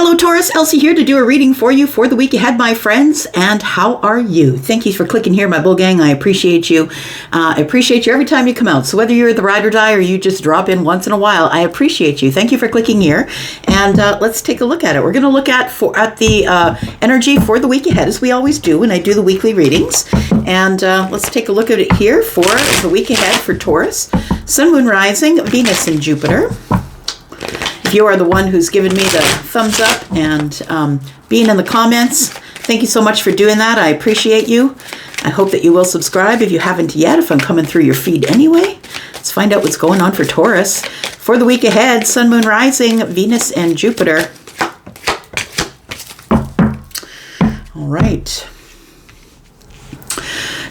Hello Taurus, Elsie here to do a reading for you for the week ahead, my friends. And how are you? Thank you for clicking here, my bull gang. I appreciate you. I appreciate you every time you come out. So whether you're the ride or die or you just drop in once in a while, I appreciate you. Thank you for clicking here. And let's take a look at it. We're going to look at the energy for the week ahead, as we always do when I do the weekly readings. And let's take a look at it here for the week ahead for Taurus. Sun, Moon, Rising, Venus, and Jupiter. If you are the one who's given me the thumbs up and being in the comments, thank you so much for doing that. I appreciate you. I hope that you will subscribe if you haven't yet, if I'm coming through your feed anyway. Let's find out what's going on for Taurus. For the week ahead, Sun, Moon, Rising, Venus, and Jupiter. All right.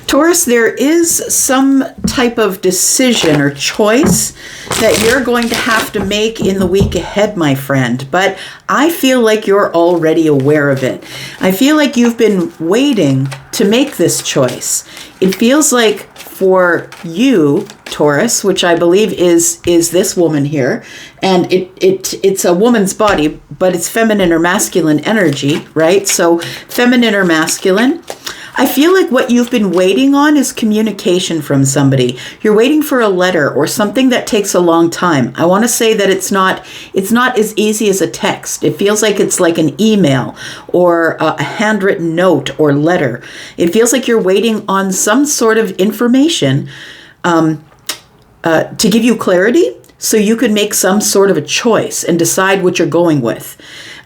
Taurus, there is some type of decision or choice that you're going to have to make in the week ahead, my friend, but I feel like you're already aware of it. I feel like you've been waiting to make this choice. It feels like for you, Taurus, which I believe is this woman here, and it's a woman's body, but it's feminine or masculine energy, right? So feminine or masculine. I feel like what you've been waiting on is communication from somebody. You're waiting for a letter or something that takes a long time. I want to say that it's not as easy as a text. It feels like it's like an email or a handwritten note or letter. It feels like you're waiting on some sort of information to give you clarity so you can make some sort of a choice and decide what you're going with.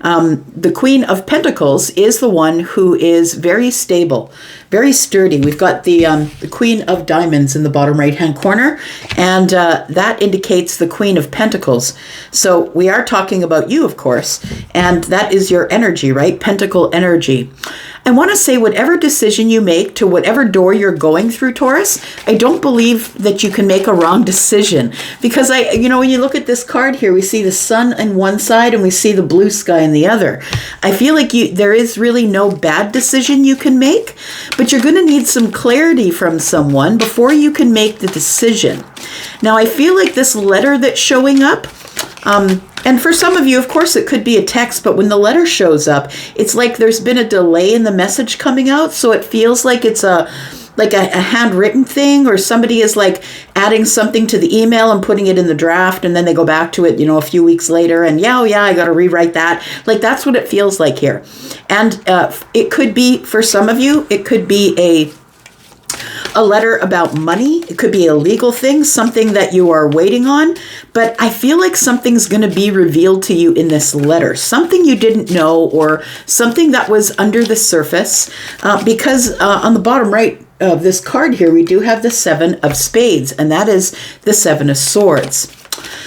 The Queen of Pentacles is the one who is very stable, very sturdy. We've got the Queen of Diamonds in the bottom right-hand corner, and that indicates the Queen of Pentacles. So we are talking about you, of course, and that is your energy, right? Pentacle energy. I want to say whatever decision you make to whatever door you're going through, Taurus, I don't believe that you can make a wrong decision, because when you look at this card here, we see the sun on one side and we see the blue sky on the other. I feel like there is really no bad decision you can make, but you're going to need some clarity from someone before you can make the decision. Now, I feel like this letter that's showing up, and for some of you, of course, it could be a text, but when the letter shows up, it's like there's been a delay in the message coming out, so it feels like it's a handwritten thing, or somebody is like adding something to the email and putting it in the draft, and then they go back to it, a few weeks later, and I got to rewrite that. Like, that's what it feels like here. And it could be, for some of you, it could be a letter about money. It could be a legal thing, something that you are waiting on. But I feel like something's going to be revealed to you in this letter, something you didn't know, or something that was under the surface, because on the bottom right of this card here, we do have the Seven of Spades, and that is the Seven of Swords.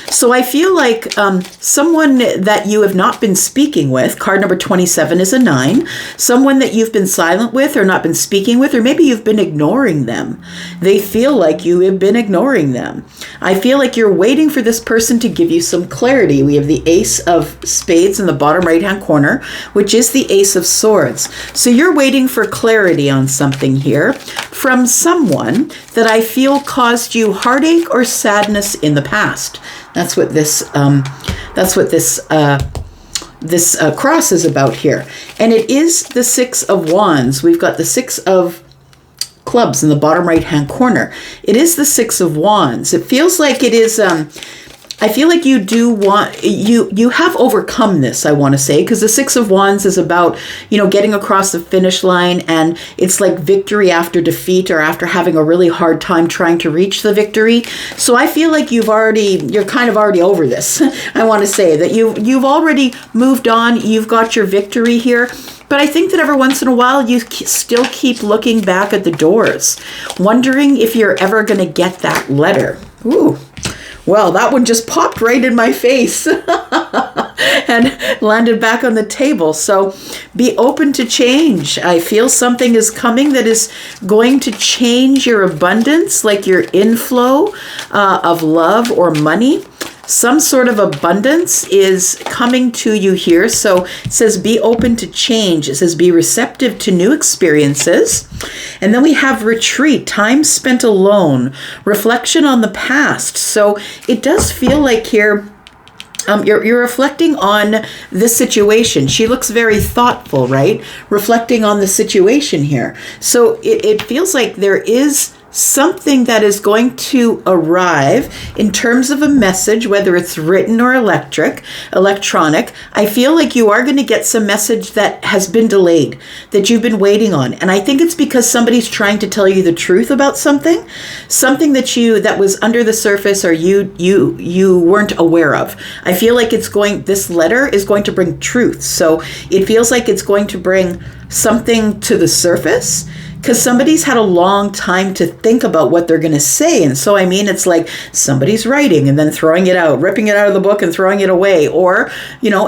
So I feel like someone that you have not been speaking with, card number 27 is a 9, someone that you've been silent with or not been speaking with, or maybe you've been ignoring them. They feel like you have been ignoring them. I feel like you're waiting for this person to give you some clarity. We have the Ace of Spades in the bottom right-hand corner, which is the Ace of Swords. So you're waiting for clarity on something here from someone that I feel caused you heartache or sadness in the past. That's what this cross is about here. And it is the Six of Wands. We've got the Six of Clubs in the bottom right-hand corner. It is the Six of Wands. It feels like it is, I feel like you do want, you have overcome this, I want to say, because the Six of Wands is about, getting across the finish line, and it's like victory after defeat, or after having a really hard time trying to reach the victory. So I feel like you're kind of already over this. I want to say that you've already moved on. You've got your victory here. But I think that every once in a while, you still keep looking back at the doors, wondering if you're ever going to get that letter. Ooh. Well, that one just popped right in my face and landed back on the table. So be open to change. I feel something is coming that is going to change your abundance, like your inflow of love or money. Some sort of abundance is coming to you here. So it says be open to change. It says be receptive to new experiences. And then we have retreat, time spent alone, reflection on the past. So it does feel like here You're reflecting on the situation. She looks very thoughtful, right? Reflecting on the situation here. So it feels like there is something that is going to arrive in terms of a message, whether it's written or electronic. I feel like you are going to get some message that has been delayed, that you've been waiting on. And I think it's because somebody's trying to tell you the truth about something that was under the surface or you weren't aware of. I feel like this letter is going to bring truth. So it feels like it's going to bring something to the surface, because somebody's had a long time to think about what they're going to say. And so, I mean, it's like somebody's writing and then throwing it out, ripping it out of the book and throwing it away, or,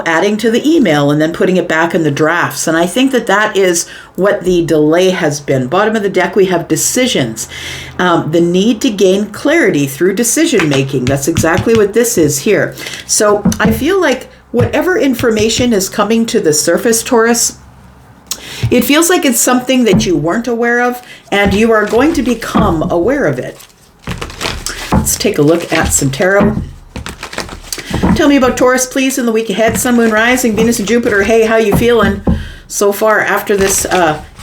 adding to the email and then putting it back in the drafts. And I think that is what the delay has been. Bottom of the deck, we have decisions. The need to gain clarity through decision making. That's exactly what this is here. So I feel like whatever information is coming to the surface, Taurus, it feels like it's something that you weren't aware of, and you are going to become aware of it. Let's take a look at some tarot. Tell me about Taurus, please, in the week ahead. Sun, Moon, Rising, Venus, and Jupiter. Hey, how you feeling so far after this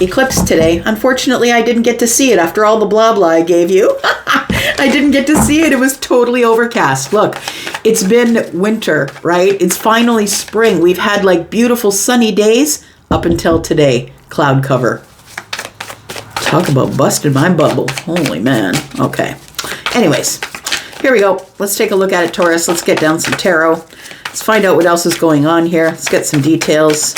eclipse today? Unfortunately, I didn't get to see it after all the blah blah I gave you. I didn't get to see it. It was totally overcast. Look, it's been winter, right? It's finally spring. We've had like beautiful sunny days up until today. Cloud cover. Talk about busting my bubble. Holy man. Okay. Anyways, here we go. Let's take a look at it, Taurus. Let's get down some tarot. Let's find out what else is going on here. Let's get some details.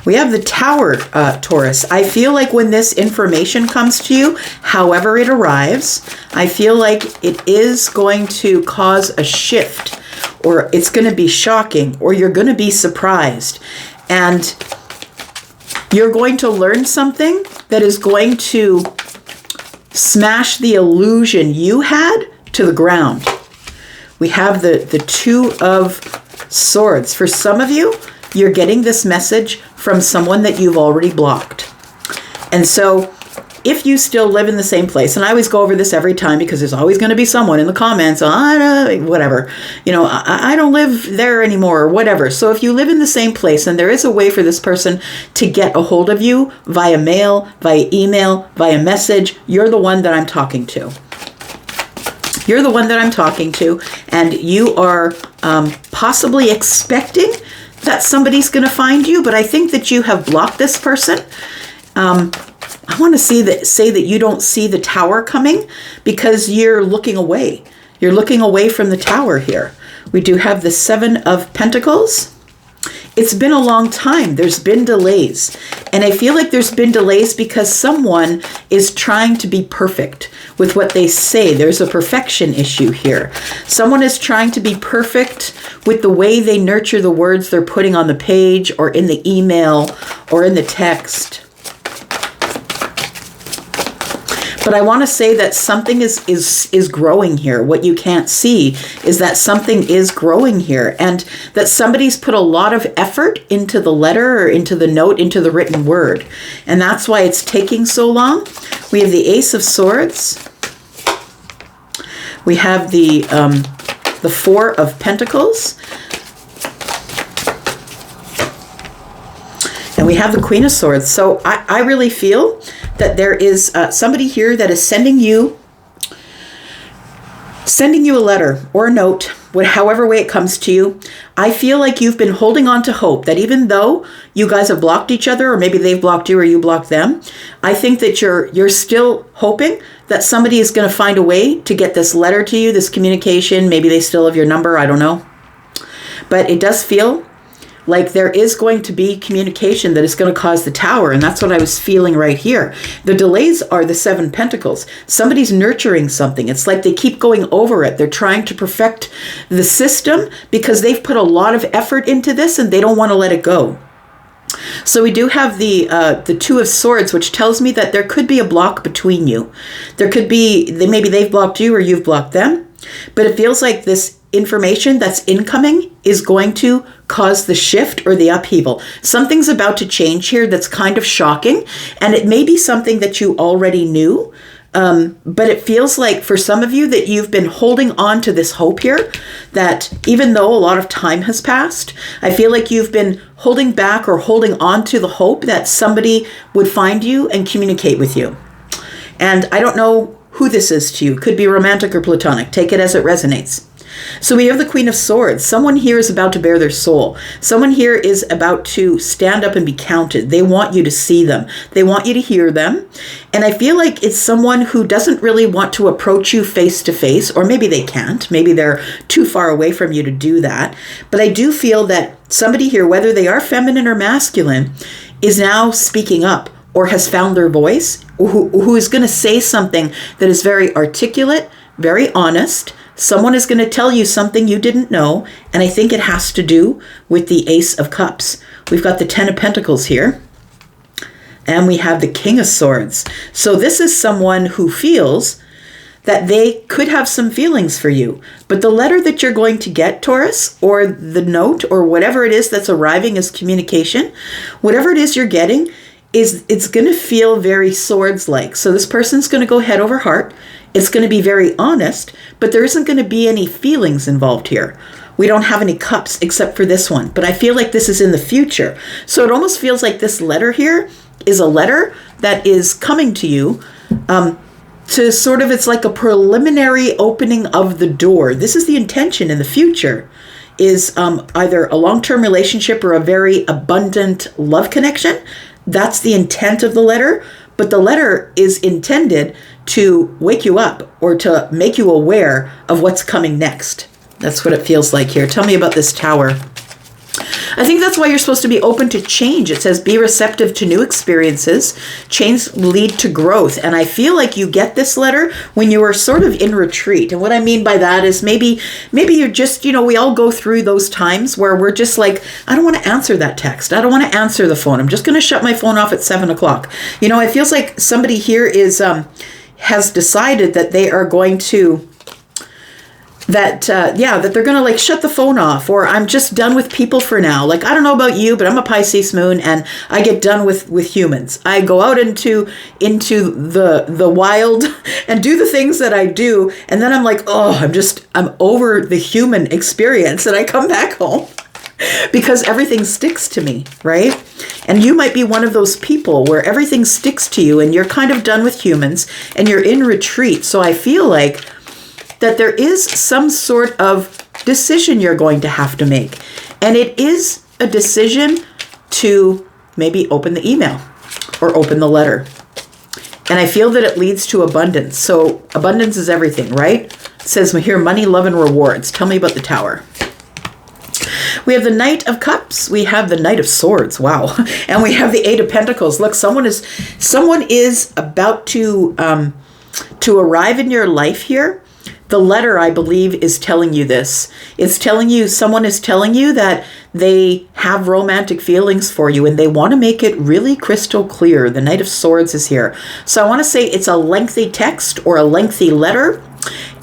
We have the Tower, Taurus. I feel like when this information comes to you, however it arrives, I feel like it is going to cause a shift, or it's going to be shocking, or you're going to be surprised. And you're going to learn something that is going to smash the illusion you had to the ground. We have the Two of Swords. For some of you, you're getting this message from someone that you've already blocked. And so if you still live in the same place, and I always go over this every time because there's always going to be someone in the comments, whatever, I don't live there anymore or whatever. So if you live in the same place and there is a way for this person to get a hold of you via mail, via email, via message, you're the one that I'm talking to. You're the one that I'm talking to, and you are possibly expecting that somebody's going to find you, but I think that you have blocked this person. I want to say that you don't see the Tower coming because you're looking away. You're looking away from the Tower here. We do have the Seven of Pentacles. It's been a long time. There's been delays. And I feel like there's been delays because someone is trying to be perfect with what they say. There's a perfection issue here. Someone is trying to be perfect with the way they nurture the words they're putting on the page or in the email or in the text. But I want to say that something is growing here. What you can't see is that something is growing here, and that somebody's put a lot of effort into the letter or into the note, into the written word. And that's why it's taking so long. We have the Ace of Swords. We have the Four of Pentacles. And we have the Queen of Swords. So I really feel that there is somebody here that is sending you a letter or a note, however way it comes to you. I feel like you've been holding on to hope that even though you guys have blocked each other, or maybe they've blocked you or you blocked them, I think that you're still hoping that somebody is going to find a way to get this letter to you, this communication. Maybe they still have your number. I don't know. But it does feel like there is going to be communication that is going to cause the Tower, and that's what I was feeling right here. The delays are the Seven Pentacles. Somebody's nurturing something. It's like they keep going over it. They're trying to perfect the system because they've put a lot of effort into this and they don't want to let it go. So we do have the Two of Swords, which tells me that there could be a block between you. There could be, maybe they've blocked you or you've blocked them, but it feels like this information that's incoming is going to cause the shift or the upheaval. Something's about to change here that's kind of shocking, and it may be something that you already knew, But it feels like for some of you that you've been holding on to this hope here, that even though a lot of time has passed, I feel like you've been holding back or holding on to the hope that somebody would find you and communicate with you. And I don't know who this is to you. Could be romantic or platonic. Take it as it resonates. So we have the Queen of Swords. Someone here is about to bare their soul. Someone here is about to stand up and be counted. They want you to see them. They want you to hear them. And I feel like it's someone who doesn't really want to approach you face to face, or maybe they can't. Maybe they're too far away from you to do that. But I do feel that somebody here, whether they are feminine or masculine, is now speaking up or has found their voice, who is going to say something that is very articulate, very honest. Someone is going to tell you something you didn't know, and I think it has to do with the Ace of Cups. We've got the Ten of Pentacles here, and we have the King of Swords. So this is someone who feels that they could have some feelings for you. But the letter that you're going to get, Taurus, or the note, or whatever it is that's arriving as communication, whatever it is you're getting, it's going to feel very swords-like. So this person's going to go head over heart. It's going to be very honest, but there isn't going to be any feelings involved here. We don't have any cups except for this one, but I feel like this is in the future. So it almost feels like this letter here is a letter that is coming to you to sort of, it's like a preliminary opening of the door. This is the intention in the future, is either a long-term relationship or a very abundant love connection. That's the intent of the letter, but the letter is intended to wake you up or to make you aware of what's coming next. That's what it feels like here. Tell me about this Tower. I think that's why you're supposed to be open to change. It says be receptive to new experiences. Change lead to growth. And I feel like you get this letter when you are sort of in retreat. And what I mean by that is maybe you're just, we all go through those times where we're just like, I don't want to answer that text. I don't want to answer the phone. I'm just going to shut my phone off at 7:00. It feels like somebody here has decided that they are going to that they're going to like shut the phone off, or I'm just done with people for now. Like, I don't know about you, but I'm a Pisces moon and I get done with humans. I go out into the wild and do the things that I do. And then I'm like, I'm over the human experience, and I come back home because everything sticks to me, right? And you might be one of those people where everything sticks to you and you're kind of done with humans and you're in retreat. So I feel like that there is some sort of decision you're going to have to make. And it is a decision to maybe open the email or open the letter. And I feel that it leads to abundance. So abundance is everything, right? It says here, money, love, and rewards. Tell me about the Tower. We have the Knight of Cups. We have the Knight of Swords. Wow. And we have the Eight of Pentacles. Look, someone is about to arrive in your life here. The letter, I believe, is telling you this. Someone is telling you that they have romantic feelings for you and they want to make it really crystal clear. The Knight of Swords is here. So I want to say it's a lengthy text or a lengthy letter.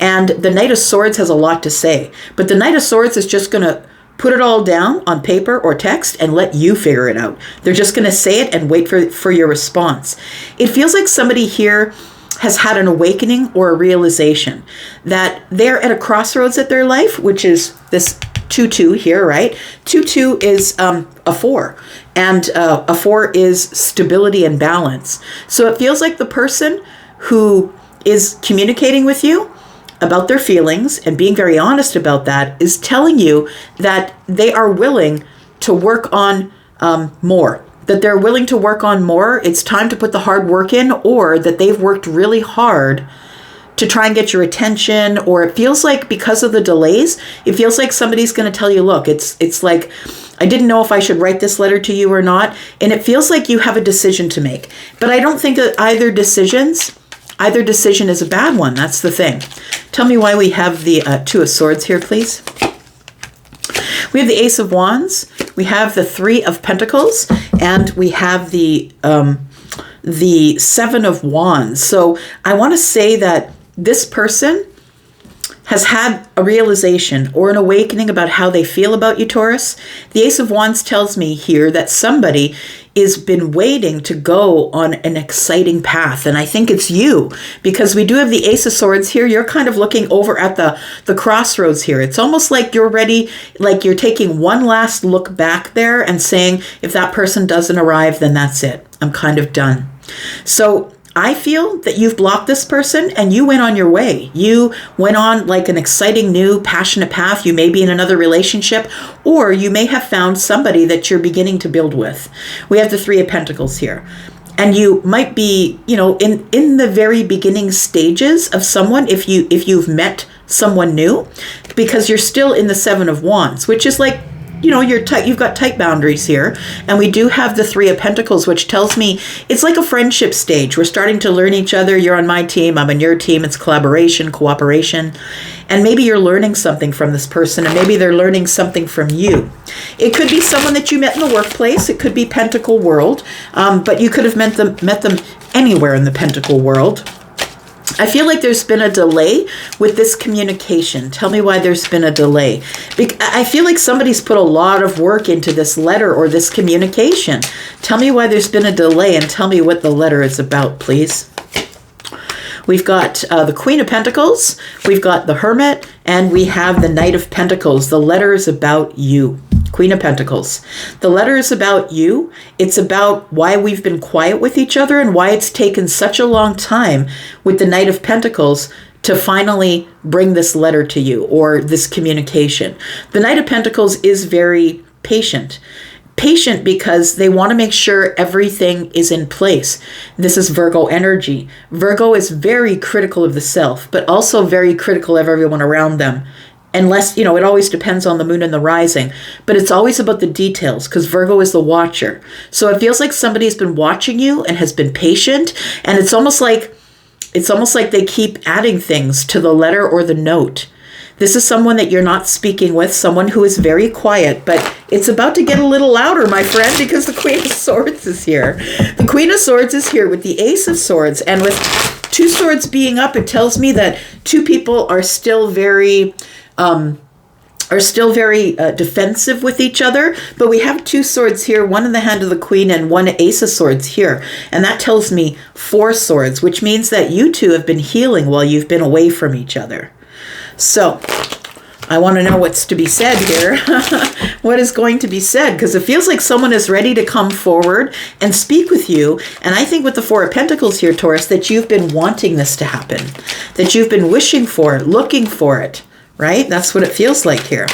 And the Knight of Swords has a lot to say. But the Knight of Swords is just going to put it all down on paper or text and let you figure it out. They're just going to say it and wait for your response. It feels like somebody here has had an awakening or a realization that they're at a crossroads at their life, which is this 2-2 here, right? 2-2 is a 4, and a 4 is stability and balance. So it feels like the person who is communicating with you about their feelings and being very honest about that is telling you that they are willing to work on more. That they're willing to work on more. It's time to put the hard work in, or that they've worked really hard to try and get your attention. Or it feels like because of the delays, it feels like somebody's going to tell you, look, it's like, I didn't know if I should write this letter to you or not. And it feels like you have a decision to make. But I don't think that either decision is a bad one. That's the thing. Tell me why we have the Two of Swords here, please. We have the Ace of Wands. We have the Three of Pentacles, and we have the Seven of Wands. So I want to say that this person has had a realization or an awakening about how they feel about you, Taurus, the Ace of Wands tells me here that somebody has been waiting to go on an exciting path. And I think it's you, because we do have the Ace of Swords here. You're kind of looking over at the crossroads here. It's almost like you're ready, like you're taking one last look back there and saying, if that person doesn't arrive, then that's it. I'm kind of done. So I feel that you've blocked this person and you went on your way. You went on like an exciting, new, passionate path. You may be in another relationship, or you may have found somebody that you're beginning to build with. We have the Three of Pentacles here. And you might be, in the very beginning stages of someone, if you've met someone new, because you're still in the Seven of Wands, which is like, you've got tight boundaries here. And we do have the Three of Pentacles, which tells me it's like a friendship stage. We're starting to learn each other. You're on my team, I'm on your team. It's collaboration, cooperation. And maybe you're learning something from this person, and maybe they're learning something from you. It could be someone that you met in the workplace. It could be Pentacle world, but you could have met them anywhere in the Pentacle world. I feel like there's been a delay with this communication. Tell me why there's been a delay. I feel like somebody's put a lot of work into this letter or this communication. Tell me why there's been a delay, and tell me what the letter is about, please. We've got the Queen of Pentacles, we've got the Hermit, and we have the Knight of Pentacles. The letter is about you. Queen of Pentacles. The letter is about you. It's about why we've been quiet with each other and why it's taken such a long time with the Knight of Pentacles to finally bring this letter to you, or this communication. The Knight of Pentacles is very patient. Patient because they want to make sure everything is in place. This is Virgo energy. Virgo is very critical of the self, but also very critical of everyone around them. Unless, it always depends on the moon and the rising, but it's always about the details, because Virgo is the watcher. So it feels like somebody's been watching you and has been patient, and it's almost like they keep adding things to the letter or the note. This is someone that you're not speaking with, someone who is very quiet, but it's about to get a little louder, my friend, because the Queen of Swords is here. The Queen of Swords is here with the Ace of Swords, and with two swords being up, it tells me that two people are still very defensive with each other. But we have two swords here, one in the hand of the Queen and one Ace of Swords here. And that tells me four swords, which means that you two have been healing while you've been away from each other. So I want to know what's to be said here. What is going to be said? Because it feels like someone is ready to come forward and speak with you. And I think with the Four of Pentacles here, Taurus, that you've been wanting this to happen, that you've been wishing for it, looking for it, right? That's what it feels like here.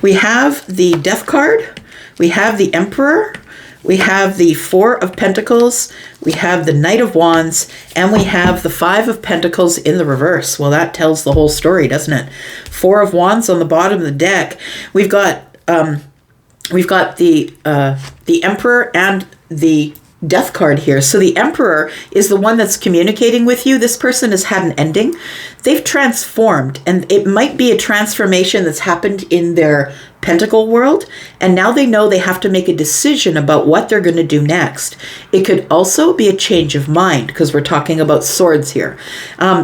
We have the Death card. We have the Emperor. We have the Four of Pentacles, we have the Knight of Wands, and we have the Five of Pentacles in the reverse. Well, that tells the whole story, doesn't it? Four of Wands on the bottom of the deck. We've got the Emperor and the Death card here. So the Emperor is the one that's communicating with you. This person has had an ending. They've transformed, and it might be a transformation that's happened in their Pentacle world, and now they know they have to make a decision about what they're going to do next. It could also be a change of mind, because we're talking about swords here.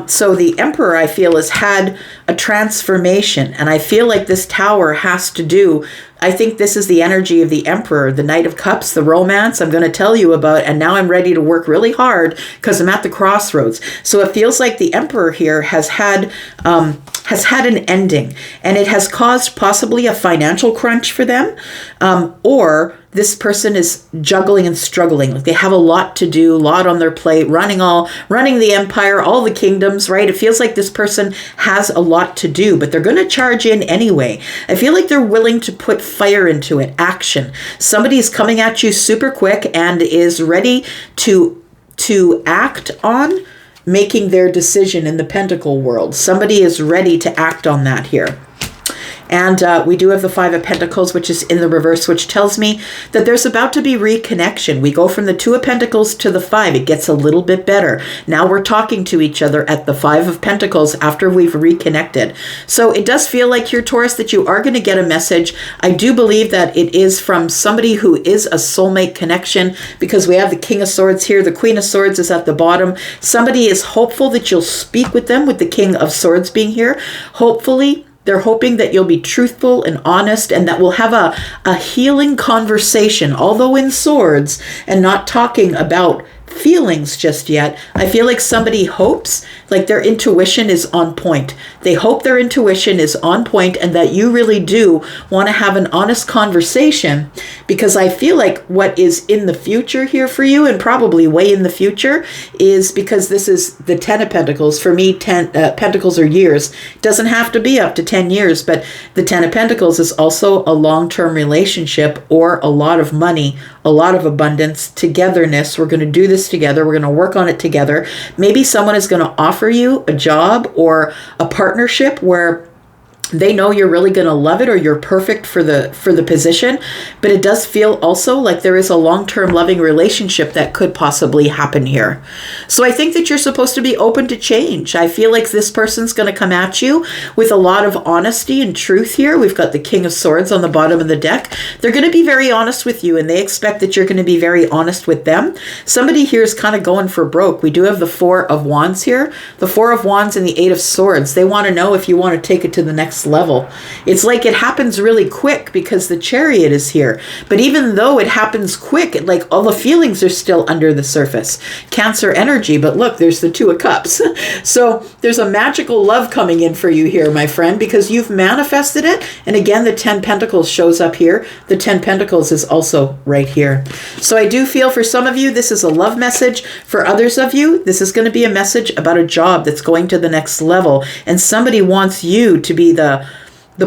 So the Emperor, I feel, has had a transformation, and I feel like this Tower has to do, I think this is the energy of the Emperor, the Knight of Cups, the romance I'm going to tell you about, and now I'm ready to work really hard because I'm at the crossroads. So it feels like the Emperor here has had an ending, and it has caused possibly a financial crunch for them, or this person is juggling and struggling. Like they have a lot to do, a lot on their plate, running the empire, all the kingdoms, right? It feels like this person has a lot to do, but they're going to charge in anyway. I feel like they're willing to put fire into it, action. Somebody is coming at you super quick and is ready to act on making their decision in the Pentacle world. Somebody is ready to act on that here. And we do have the Five of Pentacles, which is in the reverse, which tells me that there's about to be reconnection. We go from the Two of Pentacles to the Five. It gets a little bit better. Now we're talking to each other at the Five of Pentacles after we've reconnected. So it does feel like here, Taurus, that you are going to get a message. I do believe that it is from somebody who is a soulmate connection, because we have the King of Swords here. The Queen of Swords is at the bottom. Somebody is hopeful that you'll speak with them, with the King of Swords being here. Hopefully, they're hoping that you'll be truthful and honest, and that we'll have a healing conversation, although in swords, and not talking about feelings just yet. I feel like somebody hopes like their intuition is on point. They hope their intuition is on point and that you really do want to have an honest conversation, because I feel like what is in the future here for you, and probably way in the future, is because this is the Ten of Pentacles. For me, Pentacles are years. It doesn't have to be up to 10 years, but the Ten of Pentacles is also a long-term relationship, or a lot of money, a lot of abundance, togetherness. We're going to do this together. We're going to work on it together. Maybe someone is going to offer you a job or a partnership where they know you're really going to love it, or you're perfect for the position. But it does feel also like there is a long-term loving relationship that could possibly happen here. So I think that you're supposed to be open to change. I feel like this person's going to come at you with a lot of honesty and truth here. We've got the King of Swords on the bottom of the deck. They're going to be very honest with you, and they expect that you're going to be very honest with them. Somebody here is kind of going for broke. We do have the Four of Wands here. The Four of Wands and the Eight of Swords. They want to know if you want to take it to the next level. It's like it happens really quick because the Chariot is here. But even though it happens quick, like all the feelings are still under the surface. Cancer energy, but look, there's the Two of Cups. So there's a magical love coming in for you here, my friend, because you've manifested it. And again, the 10 Pentacles shows up here. The 10 Pentacles is also right here. So I do feel for some of you, this is a love message. For others of you, this is going to be a message about a job that's going to the next level. And somebody wants you to be the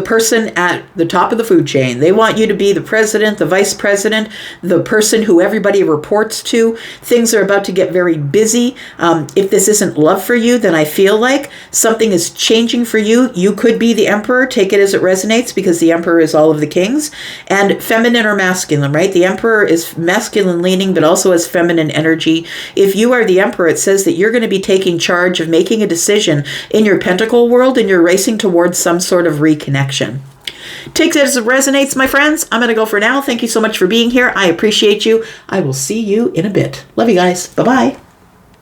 person at the top of the food chain. They want you to be the president, the vice president, the person who everybody reports to. Things are about to get very busy. If this isn't love for you, then I feel like something is changing for you. You could be the Emperor. Take it as it resonates, because the Emperor is all of the kings. And feminine or masculine, right? The Emperor is masculine leaning, but also has feminine energy. If you are the Emperor, it says that you're going to be taking charge of making a decision in your Pentacle world, and you're racing towards some sort of reconnection. Take it as it resonates, my friends. I'm going to go for now. Thank you so much for being here. I appreciate you. I will see you in a bit. Love you guys. Bye-bye.